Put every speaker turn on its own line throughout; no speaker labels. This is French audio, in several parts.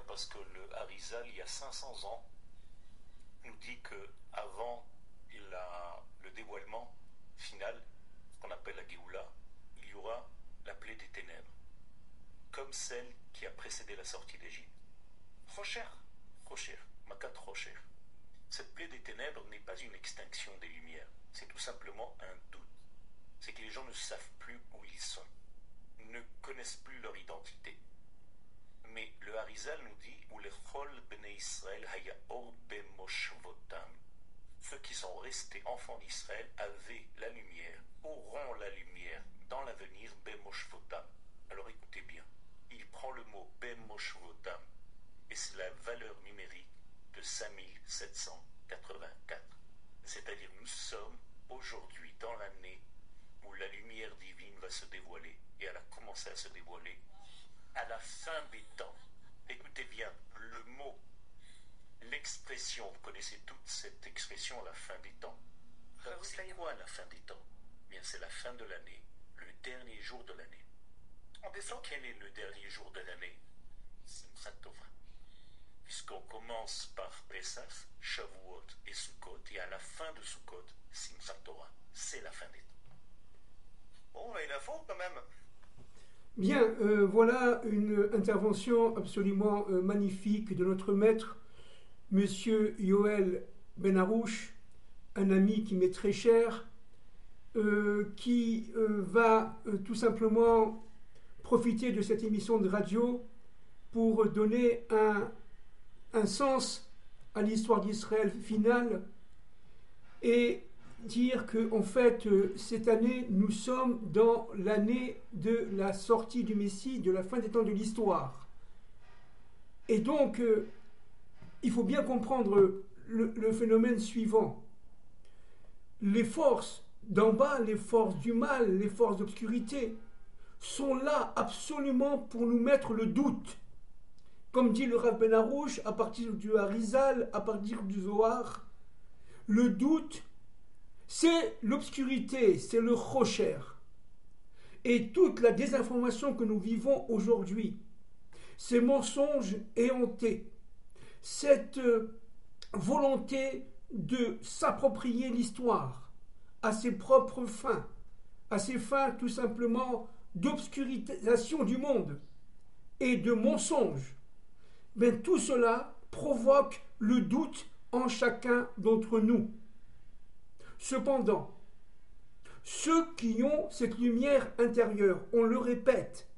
parce que le Harizal, il y a 500 ans, nous dit que avant le dévoilement final, ce qu'on appelle la Géoula, il y aura la plaie des ténèbres, comme celle qui a précédé la sortie d'Égypte. Rocher, Makat Rocher. Cette plaie des ténèbres n'est pas une extinction des lumières, c'est tout simplement un doute. C'est que les gens ne savent plus où ils sont, ne connaissent plus leur identité. Mais le Harizal nous dit « Ulechol bnei Israël haya or bemoshvotam » ceux qui sont restés enfants d'Israël avaient la lumière, auront la lumière dans l'avenir bemoshvotam. Alors écoutez bien, il prend le mot bemoshvotam et c'est la valeur numérique de 5784. C'est-à-dire nous sommes aujourd'hui dans l'année où la lumière divine va se dévoiler et elle a commencé à se dévoiler à la fin des temps. Écoutez bien, le mot, l'expression, vous connaissez toute cette expression, la fin des temps. Alors, c'est quoi la fin des temps? Bien, c'est la fin de l'année, le dernier jour de l'année. En décembre, quel est le dernier jour de l'année? Simchat Torah. Puisqu'on commence par Pesach, Shavuot et Sukkot, et à la fin de Sukkot, Simchat Torah. C'est la fin des temps. Bon, il a faux quand même.
Bien, voilà une intervention absolument magnifique de notre maître, Monsieur Yoel Benarouche, un ami qui m'est très cher, qui va tout simplement profiter de cette émission de radio pour donner un sens à l'histoire d'Israël finale et dire que en fait cette année nous sommes dans l'année de la sortie du Messie, de la fin des temps de l'histoire, et donc il faut bien comprendre le phénomène suivant. Les forces d'en bas, les forces du mal, les forces d'obscurité sont là absolument pour nous mettre le doute, comme dit le Rav Benarouche, à partir du Harizal, à partir du Zohar. Le doute, c'est l'obscurité, c'est le rocher. Et toute la désinformation que nous vivons aujourd'hui, ces mensonges éhontés, cette volonté de s'approprier l'histoire à ses propres fins, à ses fins tout simplement d'obscurisation du monde et de mensonges, ben tout cela provoque le doute en chacun d'entre nous. Cependant, ceux qui ont cette lumière intérieure, on le répète,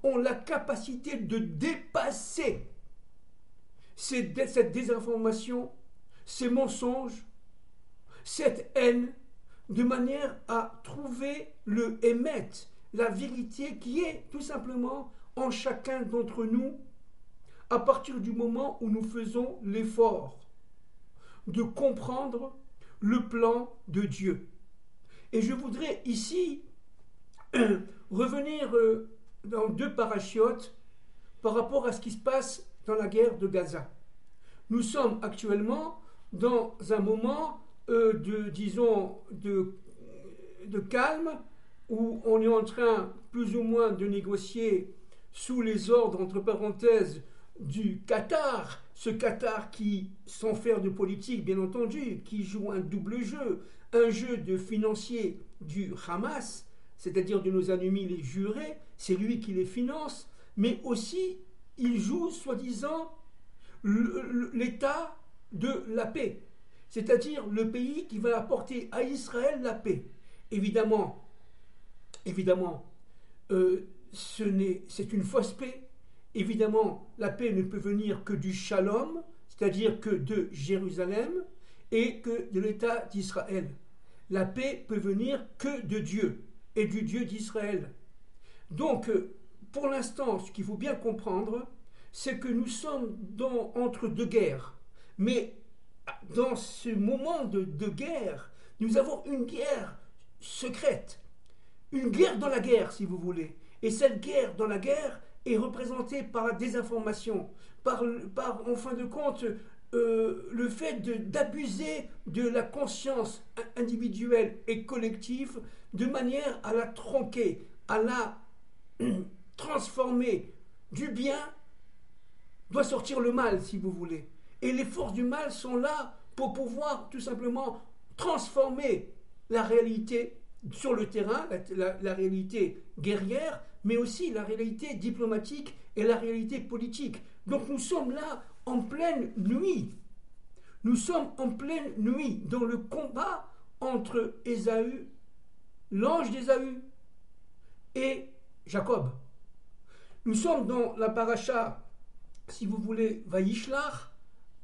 ont la capacité de dépasser cette désinformation, ces mensonges, cette haine, de manière à trouver le émet, la vérité qui est tout simplement en chacun d'entre nous, à partir du moment où nous faisons l'effort de comprendre le plan de Dieu. Et je voudrais ici revenir dans deux parachiotes par rapport à ce qui se passe dans la guerre de Gaza. Nous sommes actuellement dans un moment de calme où on est en train plus ou moins de négocier sous les ordres, entre parenthèses, du Qatar, ce Qatar qui, sans faire de politique bien entendu, qui joue un double jeu, un jeu de financier du Hamas, c'est-à-dire de nos ennemis les jurés, c'est lui qui les finance, mais aussi il joue soi-disant l'état de la paix, c'est-à-dire le pays qui va apporter à Israël la paix. Évidemment, c'est une fausse paix. Évidemment, la paix ne peut venir que du shalom, c'est-à-dire que de Jérusalem et que de l'État d'Israël. La paix peut venir que de Dieu et du Dieu d'Israël. Donc, pour l'instant, ce qu'il faut bien comprendre, c'est que nous sommes entre deux guerres. Mais dans ce moment de guerre, nous avons une guerre secrète, une guerre dans la guerre, si vous voulez. Et cette guerre dans la guerre est représentée par la désinformation, par en fin de compte, le fait d'abuser de la conscience individuelle et collective de manière à la tronquer, à la transformer du bien doit sortir le mal, si vous voulez. Et les forces du mal sont là pour pouvoir tout simplement transformer la réalité sur le terrain, la réalité guerrière, mais aussi la réalité diplomatique et la réalité politique. Donc nous sommes là en pleine nuit. Nous sommes en pleine nuit dans le combat entre Ésaü, l'ange d'Ésaü, et Jacob. Nous sommes dans la paracha, si vous voulez, Vaïshlach,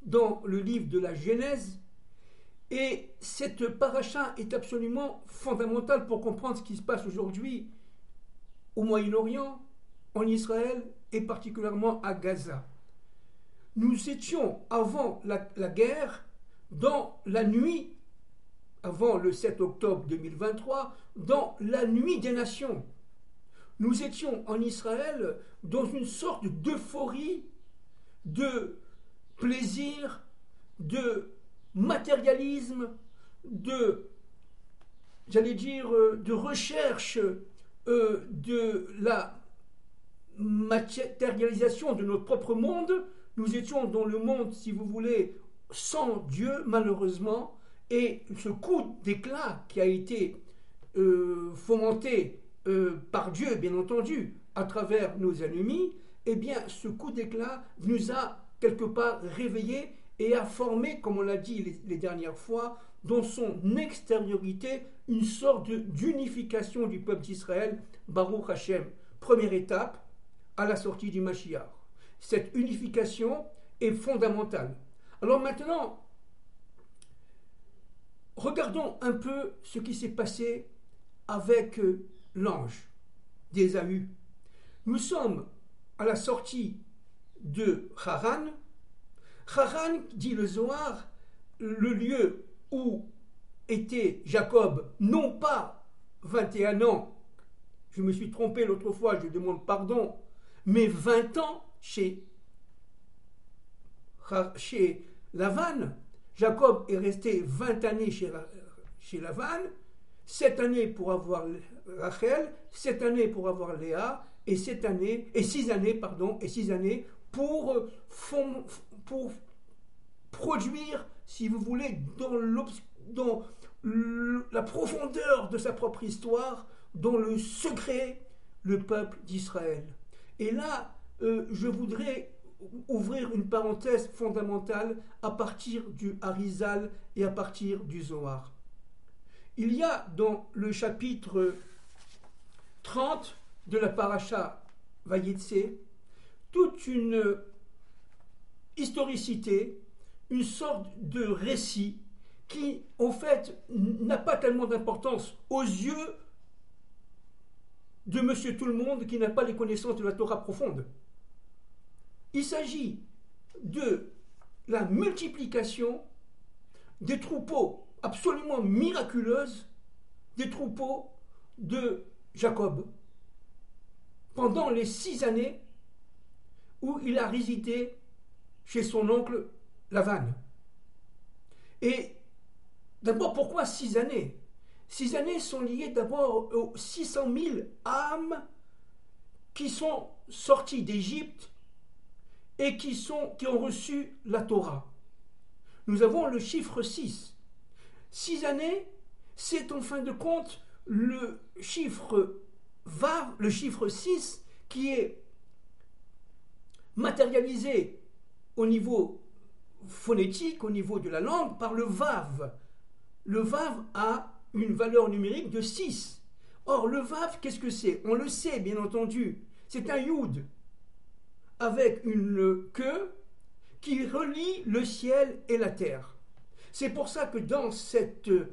dans le livre de la Genèse, et cette paracha est absolument fondamentale pour comprendre ce qui se passe aujourd'hui au Moyen-Orient, en Israël et particulièrement à Gaza. Nous étions avant la guerre, dans la nuit, avant le 7 octobre 2023, dans la nuit des nations. Nous étions en Israël dans une sorte d'euphorie, de plaisir, de matérialisme, de recherche de la matérialisation de notre propre monde. Nous étions dans le monde, si vous voulez, sans Dieu, malheureusement, et ce coup d'éclat qui a été fomenté par Dieu, bien entendu, à travers nos ennemis, eh bien, ce coup d'éclat nous a quelque part réveillés et a formé, comme on l'a dit les dernières fois, dans son extériorité, une sorte d'unification du peuple d'Israël, Baruch Hashem. Première étape, à la sortie du Mashiach. Cette unification est fondamentale. Alors maintenant, regardons un peu ce qui s'est passé avec l'ange d'Ésaü. Nous sommes à la sortie de Haran. Haran, dit le Zohar, le lieu où était Jacob, non pas 21 ans, je me suis trompé l'autre fois, je demande pardon, mais 20 ans chez Lavan. Jacob est resté 20 années chez Lavan, 7 années pour avoir Rachel, 7 années pour avoir Léa, et 6 années pour produire, si vous voulez, dans la profondeur de sa propre histoire, dans le secret, le peuple d'Israël. Et là, je voudrais ouvrir une parenthèse fondamentale à partir du Harizal et à partir du Zohar. Il y a dans le chapitre 30 de la paracha Vayetse toute une historicité, une sorte de récit qui, en fait, n'a pas tellement d'importance aux yeux de Monsieur Tout-le-Monde qui n'a pas les connaissances de la Torah profonde. Il s'agit de la multiplication des troupeaux absolument miraculeuses, des troupeaux de Jacob, pendant les 6 années où il a résidé chez son oncle Lavan. Et d'abord, pourquoi 6 années ? 6 années sont liées d'abord aux 600 000 âmes qui sont sorties d'Égypte et qui ont reçu la Torah. Nous avons le chiffre 6. 6 années, c'est en fin de compte le chiffre Vav, le chiffre 6, qui est matérialisé au niveau phonétique, au niveau de la langue, par le Vav. Le Vav a une valeur numérique de 6. Or, le Vav, qu'est-ce que c'est ? On le sait, bien entendu. C'est un Yud, avec une queue qui relie le ciel et la terre. C'est pour ça que dans ce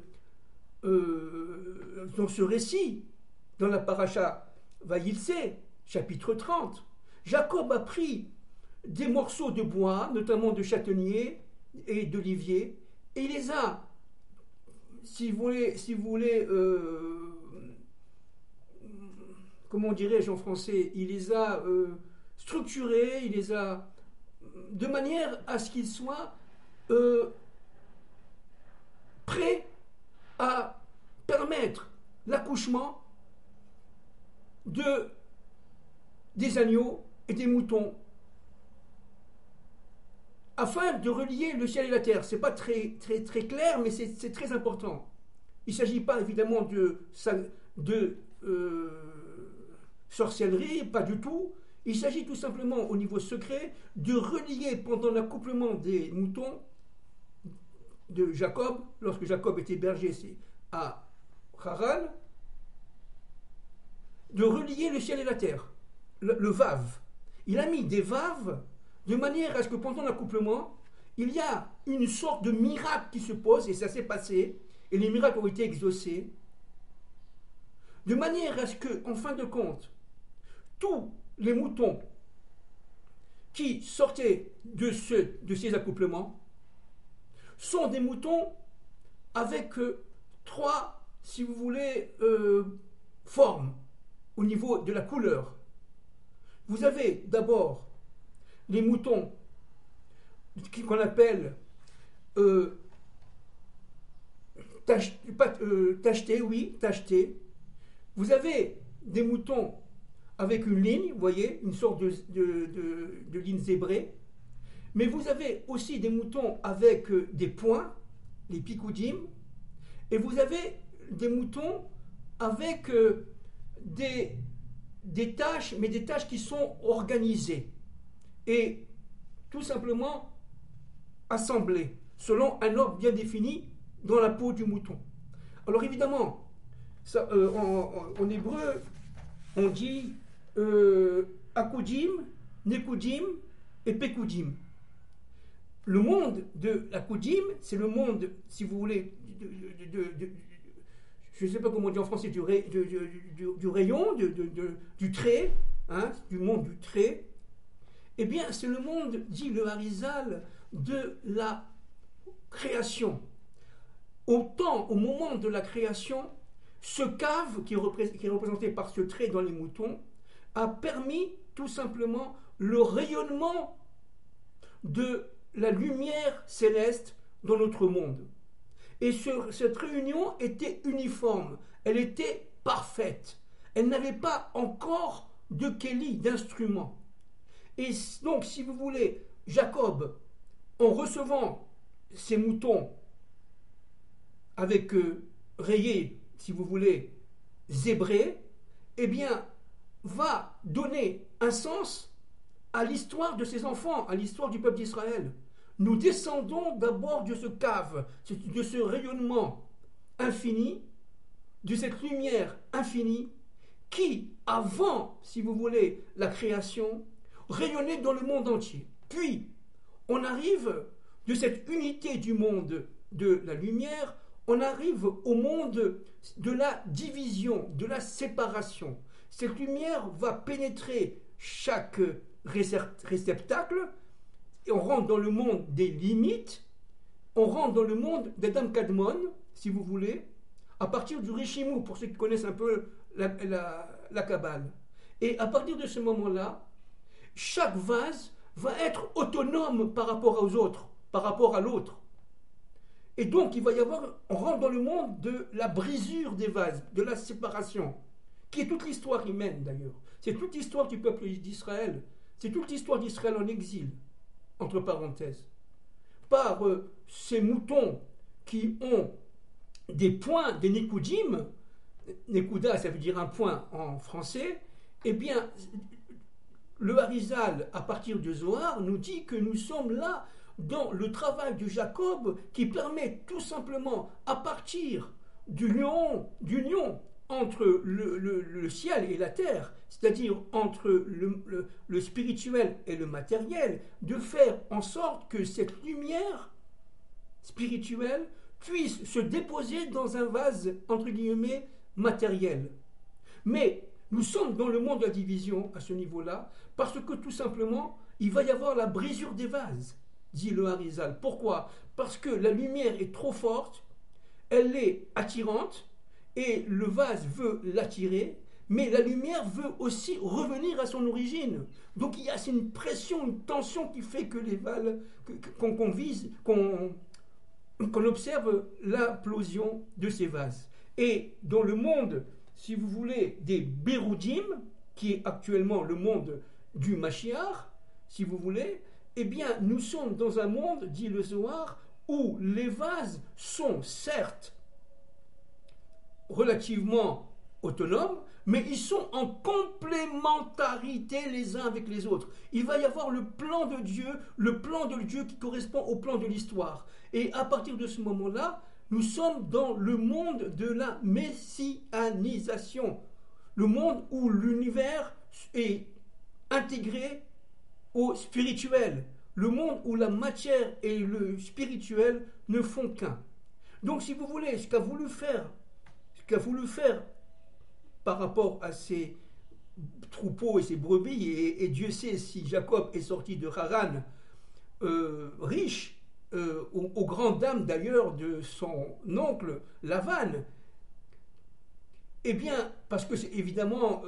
récit, dans la paracha Vayilse, chapitre 30, Jacob a pris des morceaux de bois, notamment de châtaignier et d'olivier, et il les a, si vous voulez, comment dirais-je en français, il les a structurés, il les a de manière à ce qu'ils soient prêts à permettre l'accouchement des agneaux et des moutons afin de relier le ciel et la terre. C'est pas très clair, mais c'est très important. Il ne s'agit pas évidemment de sorcellerie, pas du tout. Il s'agit tout simplement au niveau secret de relier pendant l'accouplement des moutons de Jacob, lorsque Jacob était berger à Haran, de relier le ciel et la terre, le vav. Il a mis des vaves de manière à ce que pendant l'accouplement, il y a une sorte de miracle qui se pose, et ça s'est passé, et les miracles ont été exaucés, de manière à ce que, en fin de compte, tous les moutons qui sortaient de ces accouplements sont des moutons avec trois, si vous voulez, formes au niveau de la couleur. Vous avez d'abord les moutons qu'on appelle tachetés. Vous avez des moutons avec une ligne, vous voyez, une sorte de ligne zébrée. Mais vous avez aussi des moutons avec des points, les pikoudim, et vous avez des moutons avec des taches, mais des taches qui sont organisées et tout simplement assemblées selon un ordre bien défini dans la peau du mouton. Alors évidemment, ça, en hébreu, on dit akoudim, nekoudim et pekoudim. Le monde de l'akoudim, c'est le monde, si vous voulez, je ne sais pas comment on dit en français, du rayon, du trait, hein, du monde du trait. Eh bien, c'est le monde, dit le Harizal, de la création. Au moment de la création, ce cave qui est représenté par ce trait dans les moutons a permis tout simplement le rayonnement de la lumière céleste dans notre monde. Et cette réunion était uniforme, elle était parfaite. Elle n'avait pas encore de kéli, d'instrument. Et donc, si vous voulez, Jacob, en recevant ces moutons avec rayés, si vous voulez, zébrés, eh bien, va donner un sens à l'histoire de ses enfants, à l'histoire du peuple d'Israël. Nous descendons d'abord de ce cave, de ce rayonnement infini, de cette lumière infinie, qui, avant, si vous voulez, la création, rayonnait dans le monde entier. Puis, on arrive de cette unité du monde de la lumière, on arrive au monde de la division, de la séparation. Cette lumière va pénétrer chaque réceptacle, et on rentre dans le monde des limites, on rentre dans le monde d'Adam Kadmon, si vous voulez, à partir du Rishimou, pour ceux qui connaissent un peu la Kabbale. Et à partir de ce moment-là, chaque vase va être autonome par rapport aux autres, par rapport à l'autre. Et donc, il va y avoir, on rentre dans le monde de la brisure des vases, de la séparation, qui est toute l'histoire humaine d'ailleurs. C'est toute l'histoire du peuple d'Israël. C'est toute l'histoire d'Israël en exil, entre parenthèses. Par ces moutons qui ont des points, des nekoudim, nekouda ça veut dire un point en français, eh bien, le Harizal, à partir de Zohar, nous dit que nous sommes là dans le travail de Jacob qui permet tout simplement, à partir d'union entre le ciel et la terre, c'est-à-dire entre le spirituel et le matériel, de faire en sorte que cette lumière spirituelle puisse se déposer dans un vase, entre guillemets, matériel. Mais nous sommes dans le monde de la division à ce niveau-là, parce que tout simplement, il va y avoir la brisure des vases, dit le Harizal. Pourquoi ? Parce que la lumière est trop forte, elle est attirante, et le vase veut l'attirer, mais la lumière veut aussi revenir à son origine. Donc il y a une pression, une tension qui fait que les vases, qu'on observe l'implosion de ces vases. Et dans le monde, si vous voulez, des Béroudim, qui est actuellement le monde du Mashiach, si vous voulez, eh bien, nous sommes dans un monde, dit le Zohar, où les vases sont certes relativement autonomes, mais ils sont en complémentarité les uns avec les autres. Il va y avoir le plan de Dieu qui correspond au plan de l'histoire. Et à partir de ce moment-là, nous sommes dans le monde de la messianisation, le monde où l'univers est intégré au spirituel, le monde où la matière et le spirituel ne font qu'un. Donc, si vous voulez, ce qu'a voulu faire par rapport à ces troupeaux et ces brebis, et Dieu sait si Jacob est sorti de Haran riche, aux grandes dames d'ailleurs de son oncle Lavan, eh bien, parce que c'est évidemment,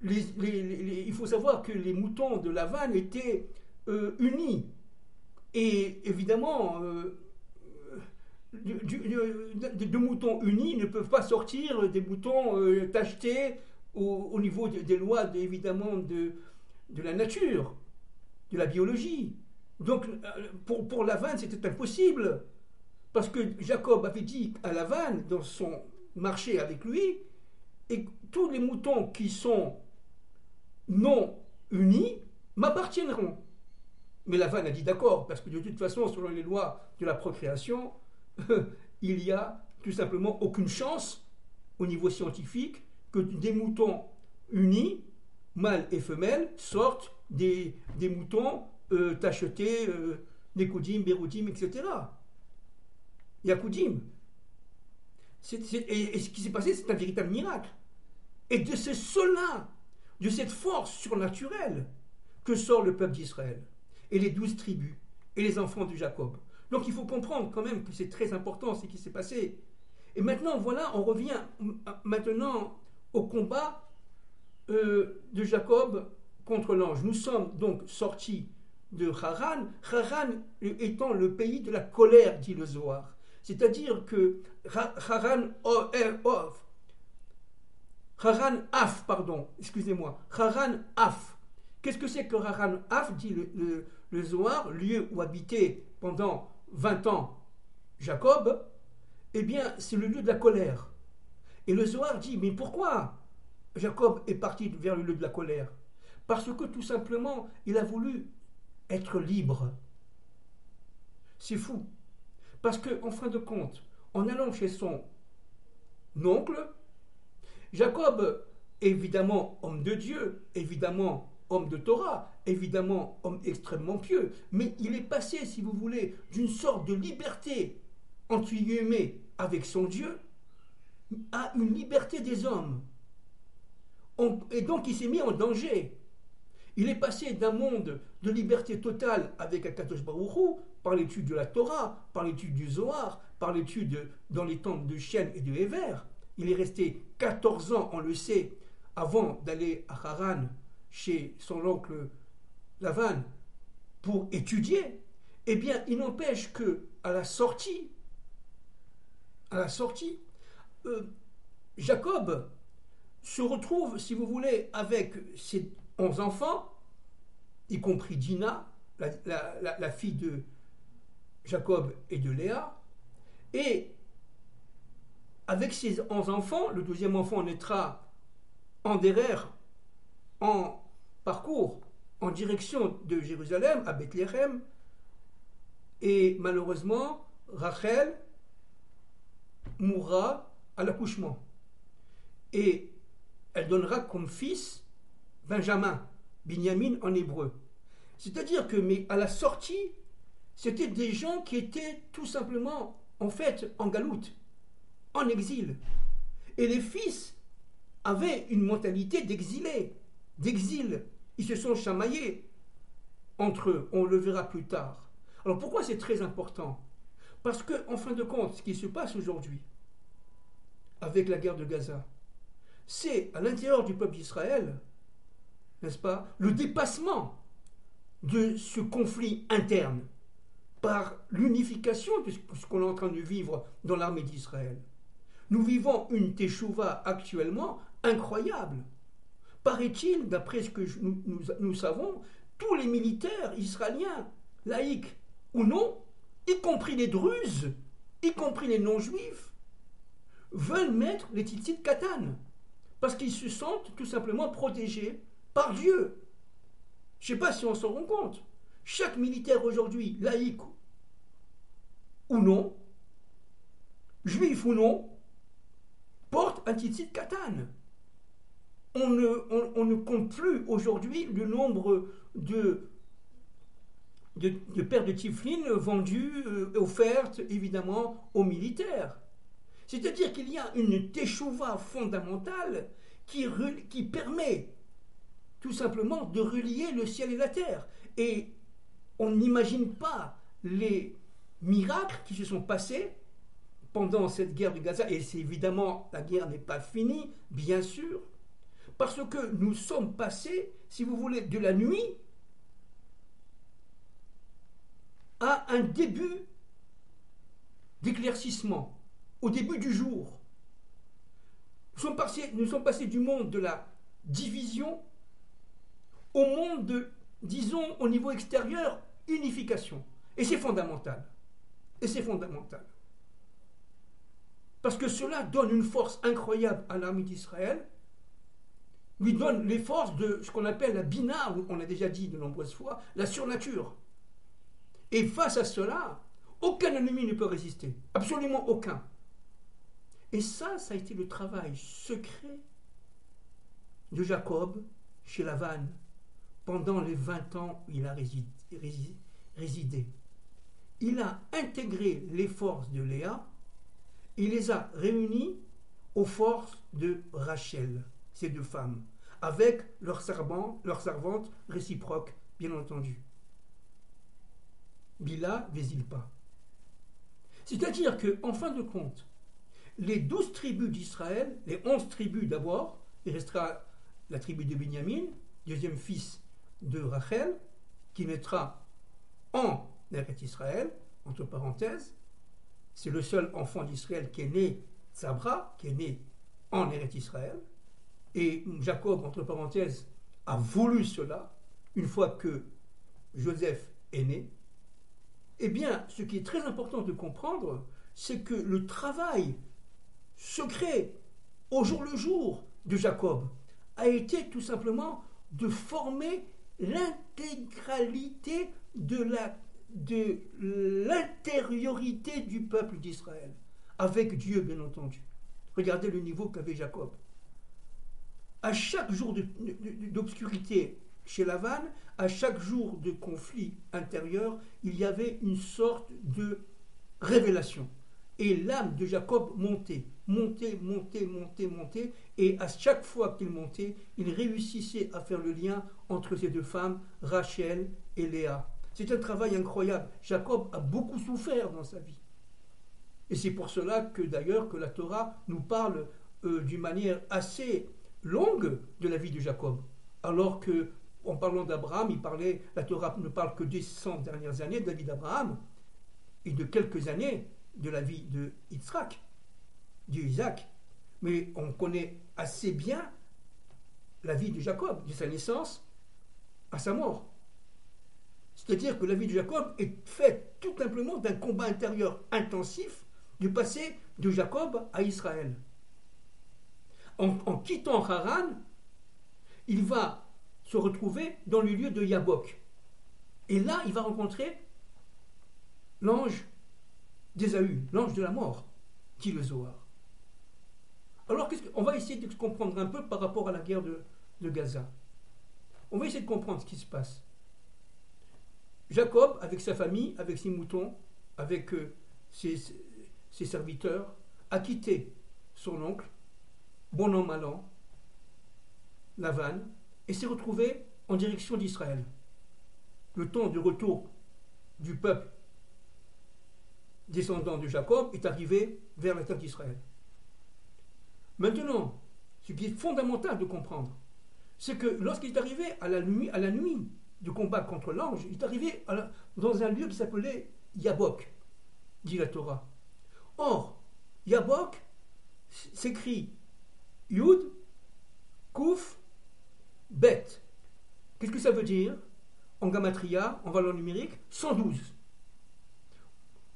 il faut savoir que les moutons de Lavan étaient unis, et évidemment, deux moutons unis ne peuvent pas sortir des moutons tachetés au niveau des lois évidemment de la nature, de la biologie. Donc pour Lavan c'était impossible, parce que Jacob avait dit à Lavan dans son marché avec lui, et tous les moutons qui sont non unis m'appartiendront. Mais Lavan a dit d'accord, parce que de toute façon, selon les lois de la procréation, il n'y a tout simplement aucune chance au niveau scientifique que des moutons unis, mâles et femelles, sortent des moutons tachetés, Nekoudim, Béroudim, etc. Yakoudim. Et ce qui s'est passé, c'est un véritable miracle. Et de cela, de cette force surnaturelle, que sort le peuple d'Israël, et les 12 tribus, et les enfants de Jacob. Donc il faut comprendre quand même que c'est très important ce qui s'est passé. Et maintenant, voilà, on revient maintenant au combat de Jacob contre l'ange. Nous sommes donc sortis de Haran, Haran étant le pays de la colère, dit le Zohar. C'est-à-dire que Haran Af. Qu'est-ce que c'est que Haran Af, dit le Zohar, lieu où habitait pendant 20 ans Jacob? Eh bien, c'est le lieu de la colère. Et le Zohar dit, mais pourquoi Jacob est parti vers le lieu de la colère? Parce que tout simplement, il a voulu être libre. C'est fou. Parce que, en fin de compte, en allant chez son oncle, Jacob, évidemment homme de Dieu, évidemment homme de Torah, évidemment homme extrêmement pieux, mais il est passé, si vous voulez, d'une sorte de liberté, entre guillemets, avec son Dieu, à une liberté des hommes. Et donc il s'est mis en danger. Il est passé d'un monde de liberté totale avec Akadosh Baruch Hu, par l'étude de la Torah, par l'étude du Zohar, par l'étude dans les temples de Shem et de Héver. Il est resté 14 ans, on le sait, avant d'aller à Haran, chez son oncle Lavan, pour étudier. Eh bien, il n'empêche que à la sortie, Jacob se retrouve, si vous voulez, avec ses 11 enfants, y compris Dina, la fille de Jacob et de Léa, et avec ses 11 enfants, le 12e enfant naîtra en derrière, en parcours, en direction de Jérusalem, à Bethléem, et malheureusement, Rachel mourra à l'accouchement. Et elle donnera comme fils Benjamin, Binyamin en hébreu. C'est-à-dire que, mais à la sortie, c'était des gens qui étaient tout simplement, en fait, en galoute, en exil. Et les fils avaient une mentalité d'exil. Ils se sont chamaillés entre eux, on le verra plus tard. Alors pourquoi c'est très important? Parce que, en fin de compte, ce qui se passe aujourd'hui, avec la guerre de Gaza, c'est à l'intérieur du peuple d'Israël, n'est-ce pas, le dépassement de ce conflit interne par l'unification de ce qu'on est en train de vivre dans l'armée d'Israël. Nous vivons une teshuva actuellement incroyable. Paraît-il, d'après ce que nous savons, tous les militaires israéliens, laïcs ou non, y compris les druzes, y compris les non-juifs, veulent mettre les tzitzit katan, parce qu'ils se sentent tout simplement protégés par Dieu. Je ne sais pas si on s'en rend compte. Chaque militaire aujourd'hui, laïque ou non, juif ou non, porte un tzitzit katan. On ne compte plus aujourd'hui le nombre de paires de tefilin vendues, offertes évidemment aux militaires. C'est-à-dire qu'il y a une teshuva fondamentale qui permet tout simplement de relier le ciel et la terre. Et on n'imagine pas les miracles qui se sont passés pendant cette guerre de Gaza. Et c'est évidemment, la guerre n'est pas finie, bien sûr, parce que nous sommes passés, si vous voulez, de la nuit à un début d'éclaircissement, au début du jour. Nous sommes passés du monde de la division au monde de, disons, au niveau extérieur, unification. Et c'est fondamental. Et c'est fondamental. Parce que cela donne une force incroyable à l'armée d'Israël, lui donne les forces de ce qu'on appelle la bina, on a déjà dit de nombreuses fois, la surnature. Et face à cela, aucun ennemi ne peut résister. Absolument aucun. Et ça a été le travail secret de Jacob chez Lavan pendant les 20 ans où il a résidé. Il a intégré les forces de Léa, il les a réunies aux forces de Rachel, ces deux femmes, avec leurs servantes réciproques, bien entendu. Bila, Vézilpa. C'est-à-dire qu'en fin de compte, les 12 tribus d'Israël, les 11 tribus d'abord, il restera la tribu de Binyamin, deuxième fils de Rachel, qui naîtra en Eretz Israël, entre parenthèses. C'est le seul enfant d'Israël qui est né, Sabra, qui est né en Eretz Israël. Et Jacob, entre parenthèses, a voulu cela, une fois que Joseph est né. Eh bien, ce qui est très important de comprendre, c'est que le travail secret, au jour le jour, de Jacob, a été tout simplement de former l'intégralité de l'intériorité du peuple d'Israël, avec Dieu, bien entendu. Regardez le niveau qu'avait Jacob. À chaque jour d'obscurité chez Lavan, à chaque jour de conflit intérieur, il y avait une sorte de révélation. Et l'âme de Jacob montait, et à chaque fois qu'il montait, il réussissait à faire le lien entre ces deux femmes, Rachel et Léa. C'est un travail incroyable. Jacob a beaucoup souffert dans sa vie. Et c'est pour cela que d'ailleurs que la Torah nous parle d'une manière assez longue de la vie de Jacob. Alors que, en parlant d'Abraham, la Torah ne parle que des 100 dernières années de la vie d'Abraham et de quelques années de la vie de Isaac. Mais on connaît assez bien la vie de Jacob, de sa naissance à sa mort. C'est-à-dire que la vie de Jacob est faite tout simplement d'un combat intérieur intensif du passé de Jacob à Israël. En quittant Haran, il va se retrouver dans le lieu de Yabok. Et là, il va rencontrer l'ange d'Ésaü, l'ange de la mort, dit le Zohar. Alors, on va essayer de comprendre un peu par rapport à la guerre de Gaza. On va essayer de comprendre ce qui se passe. Jacob, avec sa famille, avec ses moutons, avec ses serviteurs, a quitté son oncle, bon an, mal an, Lavan, et s'est retrouvé en direction d'Israël. Le temps de retour du peuple descendant de Jacob est arrivé vers la terre d'Israël. Maintenant, ce qui est fondamental de comprendre, c'est que lorsqu'il est arrivé à la nuit du combat contre l'ange, il est arrivé dans un lieu qui s'appelait Yabok, dit la Torah. Or, Yabok s'écrit Yud, Kouf, Bet. Qu'est-ce que ça veut dire? en gamatria, en valeur numérique, 112.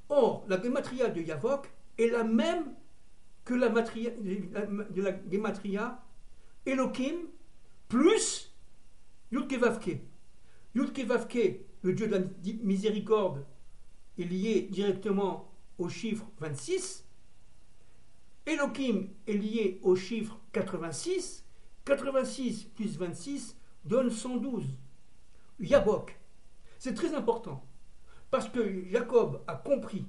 Or, la gematria de Yavok est la même que la gematria Elohim plus Yud-Ke Vav-Ke. Yud-Ke Vav-Ke, le Dieu de la miséricorde, est lié directement au chiffre 26. Elohim est lié au chiffre 86. 86 plus 26 donne 112. Yabok. C'est très important. Parce que Jacob a compris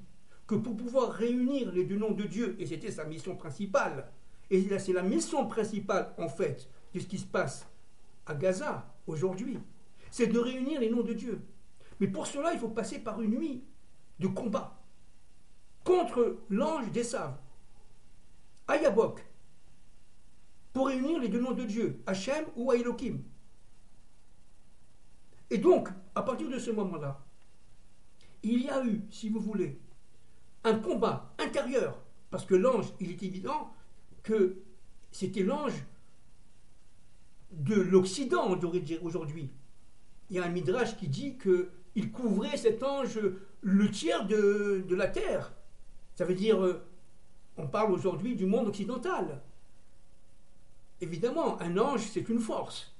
que pour pouvoir réunir les deux noms de Dieu, et c'était sa mission principale, et là c'est la mission principale en fait de ce qui se passe à Gaza aujourd'hui, c'est de réunir les noms de Dieu. Mais pour cela, il faut passer par une nuit de combat contre l'ange d'Esav, à Yabok, pour réunir les deux noms de Dieu, Hachem ou à Elohim. Et donc, à partir de ce moment-là, il y a eu, si vous voulez, un combat intérieur, parce que l'ange, il est évident que c'était l'ange de l'Occident, on devrait dire aujourd'hui. Il y a un midrash qui dit qu'il couvrait cet ange le tiers de la terre. Ça veut dire, on parle aujourd'hui du monde occidental. Évidemment, un ange, c'est une force.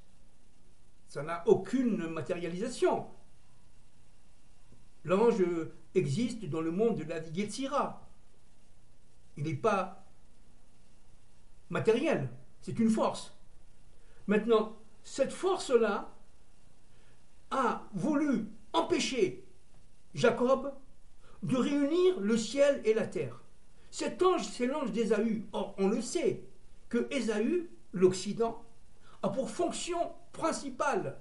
Ça n'a aucune matérialisation. L'ange existe dans le monde de la Yetzira. Il n'est pas matériel, c'est une force. Maintenant, cette force-là a voulu empêcher Jacob de réunir le ciel et la terre. Cet ange, c'est l'ange d'Ésaü. Or, on le sait que Ésaü, l'Occident, a pour fonction principale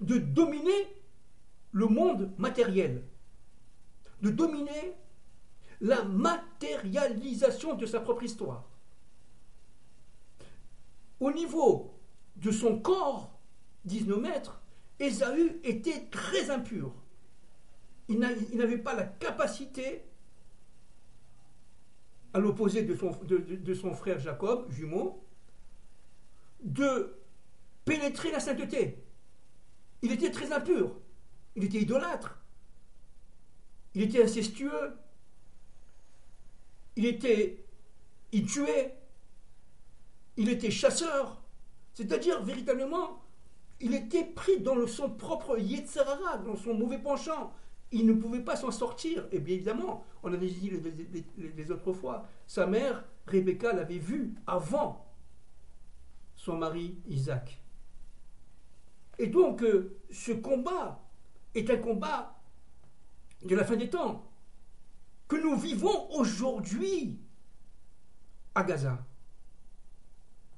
de dominer le monde matériel, de dominer la matérialisation de sa propre histoire. Au niveau de son corps, disent nos maîtres, Ésaü était très impur. Il n'avait pas la capacité, à l'opposé de son frère Jacob, jumeau, de pénétrer la sainteté. Il était très impur. Il était idolâtre. Il était incestueux. Il tuait. Il était chasseur. C'est-à-dire, véritablement, il était pris dans son propre Yetzirah, dans son mauvais penchant. Il ne pouvait pas s'en sortir. Et bien évidemment, on avait dit les autres fois, sa mère, Rebecca, l'avait vu avant son mari Isaac. Et donc, ce combat est un combat de la fin des temps que nous vivons aujourd'hui à Gaza.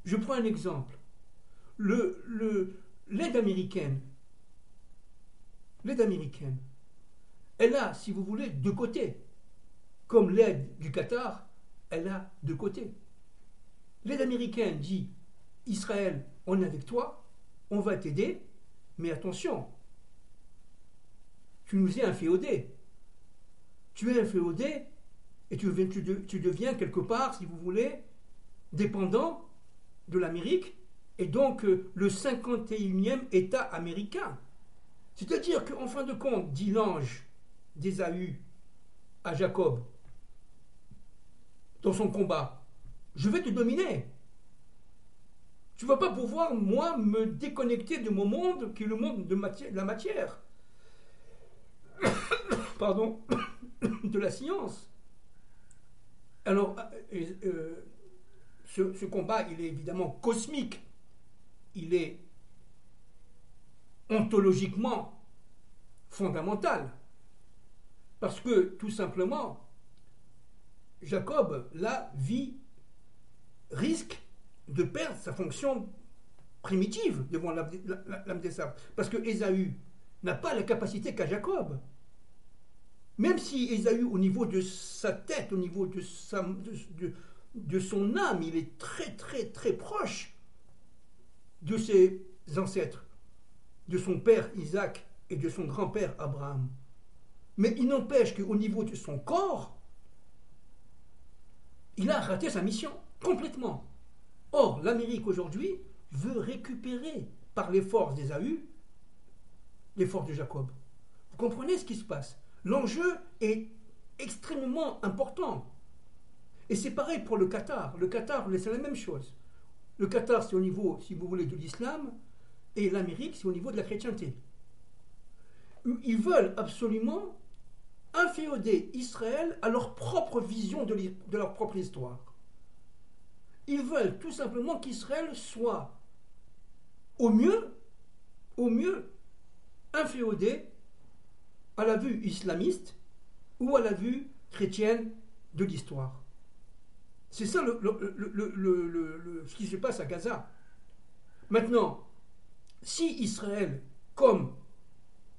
Je prends un exemple. L'aide américaine, elle a, si vous voulez, deux côtés. Comme l'aide du Qatar, elle a deux côtés. L'aide américaine dit, Israël, on est avec toi, on va t'aider, mais attention, tu nous es inféodé. Tu es inféodé et tu deviens quelque part, si vous voulez, dépendant de l'Amérique et donc le 51e État américain. C'est-à-dire qu'en fin de compte, dit l'ange d'Ésaü à Jacob, dans son combat, je vais te dominer. Tu ne vas pas pouvoir, moi, me déconnecter de mon monde, qui est le monde de la matière. Pardon, de la science. Alors, ce combat, il est évidemment cosmique. Il est ontologiquement fondamental. Parce que, tout simplement, Jacob, là, risque de perdre sa fonction primitive devant l'âme d'Ésav. Parce que Ésaü n'a pas la capacité qu'a Jacob. Même si Ésaü, au niveau de sa tête, au niveau de son âme, il est très très très proche de ses ancêtres, de son père Isaac et de son grand-père Abraham. Mais il n'empêche qu'au niveau de son corps, il a raté sa mission complètement. Or, l'Amérique aujourd'hui veut récupérer par les forces d'Ésaü les forces de Jacob. Vous comprenez ce qui se passe? L'enjeu est extrêmement important. Et c'est pareil pour le Qatar. Le Qatar, c'est la même chose. Le Qatar, c'est au niveau, si vous voulez, de l'islam, et l'Amérique, c'est au niveau de la chrétienté. Ils veulent absolument inféoder Israël à leur propre vision de leur propre histoire. Ils veulent tout simplement qu'Israël soit, au mieux, inféodé à la vue islamiste ou à la vue chrétienne de l'histoire. C'est ça ce qui se passe à Gaza. Maintenant, si Israël, comme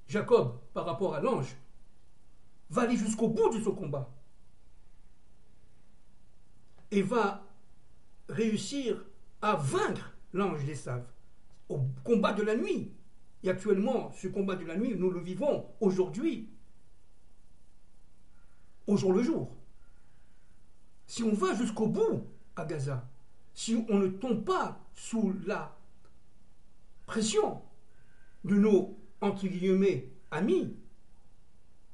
Jacob par rapport à l'ange, va aller jusqu'au bout de ce combat et va réussir à vaincre l'ange des Saves au combat de la nuit. Et actuellement, ce combat de la nuit, nous le vivons aujourd'hui, au jour le jour. Si on va jusqu'au bout à Gaza, si on ne tombe pas sous la pression de nos, entre guillemets, amis,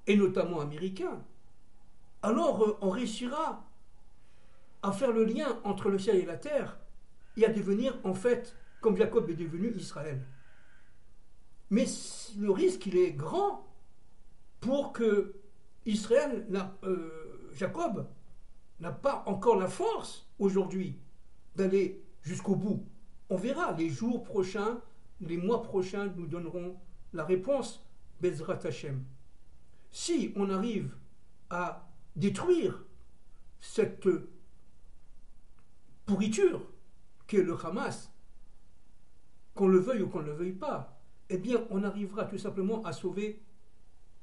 et notamment américains, alors on réussira à faire le lien entre le ciel et la terre et à devenir, en fait, comme Jacob est devenu Israël. Mais le risque, il est grand pour que Jacob n'a pas encore la force aujourd'hui d'aller jusqu'au bout. On verra, les jours prochains, les mois prochains nous donneront la réponse, Bezrat Hashem. Si on arrive à détruire cette pourriture qu'est le Hamas, qu'on le veuille ou qu'on ne le veuille pas, eh bien on arrivera tout simplement à sauver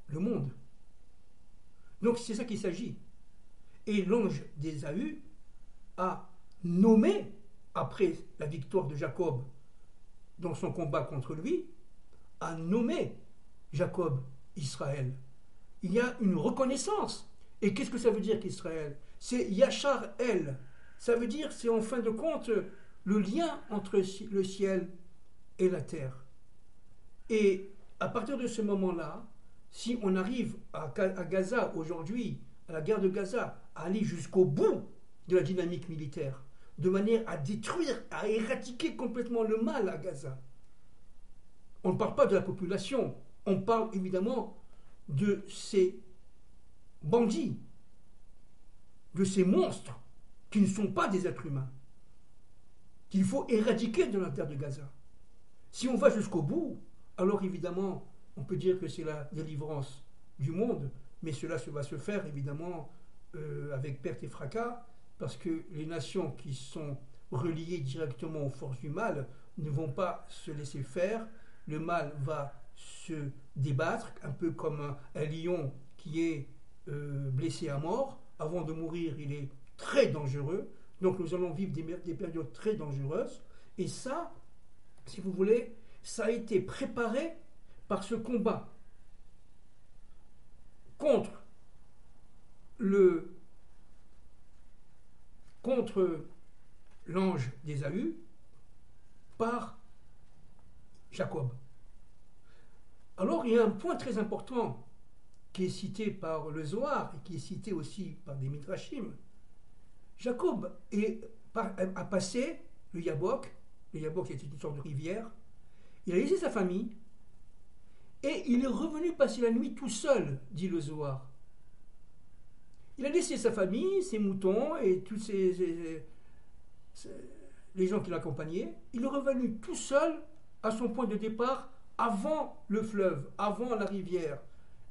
le monde. Donc c'est ça qu'il s'agit. Et l'ange d'Ésaü a nommé, après la victoire de Jacob dans son combat contre lui, a nommé Jacob Israël. Il y a une reconnaissance. Et qu'est-ce que ça veut dire qu'Israël? C'est Yachar El. Ça veut dire, c'est en fin de compte, le lien entre le ciel et la terre. Et à partir de ce moment-là, si on arrive à Gaza aujourd'hui, à la guerre de Gaza, à aller jusqu'au bout de la dynamique militaire, de manière à détruire, à éradiquer complètement le mal à Gaza. On ne parle pas de la population, on parle évidemment de ces bandits, de ces monstres qui ne sont pas des êtres humains, qu'il faut éradiquer de la terre de Gaza. Si on va jusqu'au bout, alors évidemment, on peut dire que c'est la délivrance du monde, mais cela va se faire évidemment avec perte et fracas, parce que les nations qui sont reliées directement aux forces du mal ne vont pas se laisser faire. Le mal va se débattre, un peu comme un lion qui est blessé à mort. Avant de mourir, il est très dangereux. Donc nous allons vivre des périodes très dangereuses. Et ça, si vous voulez, ça a été préparé par ce combat contre l'ange d'Ésaü par Jacob. Alors il y a un point très important qui est cité par le Zohar et qui est cité aussi par des Midrashim. Jacob a passé le Yabok était une sorte de rivière, il a laissé sa famille et il est revenu passer la nuit tout seul, dit le Zohar. Il a laissé sa famille, ses moutons et tous les gens qui l'accompagnaient. Il est revenu tout seul à son point de départ avant le fleuve, avant la rivière.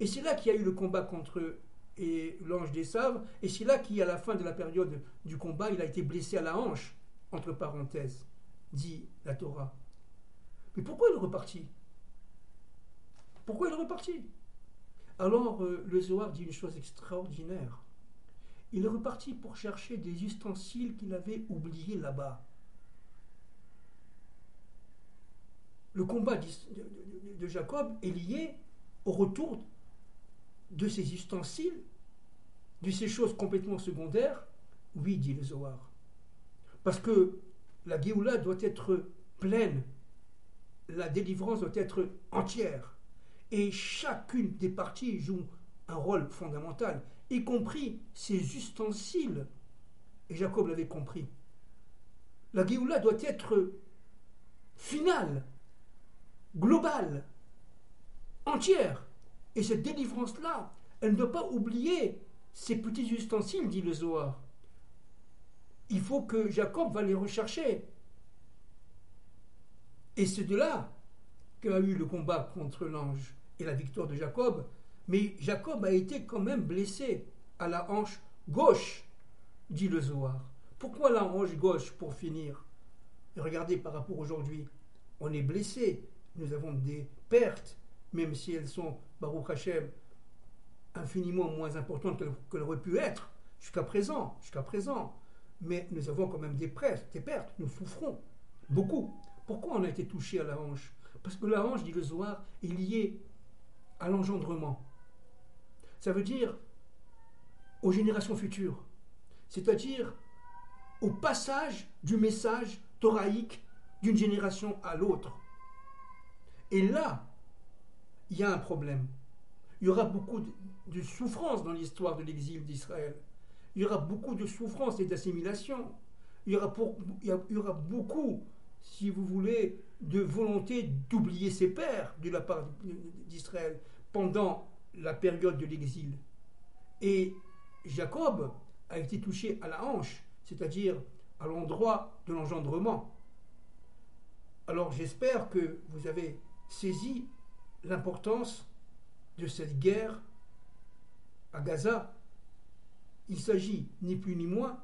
Et c'est là qu'il y a eu le combat contre l'ange des Saves. Et c'est là qu'à la fin de la période du combat, il a été blessé à la hanche, entre parenthèses, dit la Torah. Mais pourquoi il est reparti? Pourquoi il est reparti? Alors le Zohar dit une chose extraordinaire. Il est reparti pour chercher des ustensiles qu'il avait oubliés là-bas. Le combat de Jacob est lié au retour de ces ustensiles, de ces choses complètement secondaires. Oui, dit le Zohar. Parce que la Géoula doit être pleine, la délivrance doit être entière. Et chacune des parties joue un rôle fondamental, y compris ses ustensiles. Et Jacob l'avait compris. La Géoula doit être finale, globale, entière. Et cette délivrance-là, elle ne doit pas oublier ces petits ustensiles, dit le Zohar. Il faut que Jacob va les rechercher. Et c'est de là qu'a eu le combat contre l'ange et la victoire de Jacob. Mais Jacob a été quand même blessé à la hanche gauche, dit le Zohar. Pourquoi la hanche gauche, pour finir? Et regardez par rapport aujourd'hui, on est blessé, nous avons des pertes, même si elles sont, Baruch Hashem, infiniment moins importantes qu'elles auraient pu être jusqu'à présent. Mais nous avons quand même des pertes, nous souffrons beaucoup. Pourquoi on a été touché à la hanche? Parce que la hanche, dit le Zohar, est liée à l'engendrement. Ça veut dire aux générations futures, c'est-à-dire au passage du message thoraïque d'une génération à l'autre. Et là, il y a un problème. Il y aura beaucoup de souffrance dans l'histoire de l'exil d'Israël. Il y aura beaucoup de souffrance et d'assimilation. Il y aura beaucoup, si vous voulez, de volonté d'oublier ses pères de la part d'Israël pendant la période de l'exil. Et Jacob a été touché à la hanche, c'est-à-dire à l'endroit de l'engendrement. Alors j'espère que vous avez saisi l'importance de cette guerre à Gaza. Il s'agit ni plus ni moins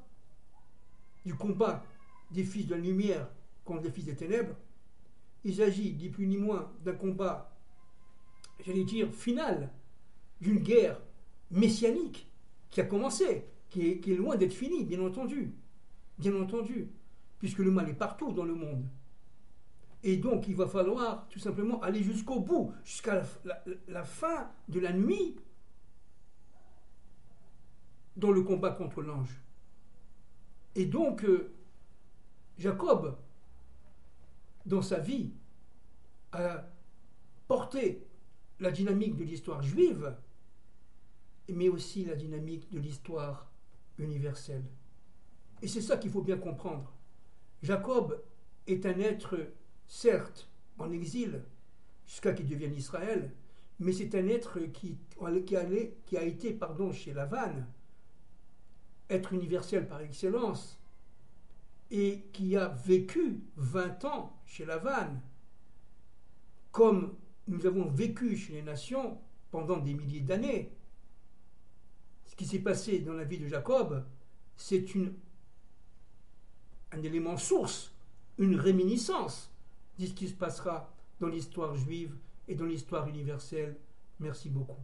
du combat des fils de la lumière contre les fils des ténèbres. Il s'agit ni plus ni moins d'un combat, j'allais dire, final, d'une guerre messianique qui a commencé, qui est loin d'être finie, bien entendu, puisque le mal est partout dans le monde. Et donc, il va falloir tout simplement aller jusqu'au bout, jusqu'à la fin de la nuit dans le combat contre l'ange. Et donc, Jacob, dans sa vie, a porté la dynamique de l'histoire juive, mais aussi la dynamique de l'histoire universelle. Et c'est ça qu'il faut bien comprendre. Jacob est un être, certes, en exil, jusqu'à qu'il devienne Israël, mais c'est un être qui a été chez Lavan, être universel par excellence, et qui a vécu 20 ans chez Lavan, comme nous avons vécu chez les nations pendant des milliers d'années. Ce qui s'est passé dans la vie de Jacob, c'est un élément source, une réminiscence de ce qui se passera dans l'histoire juive et dans l'histoire universelle. Merci beaucoup.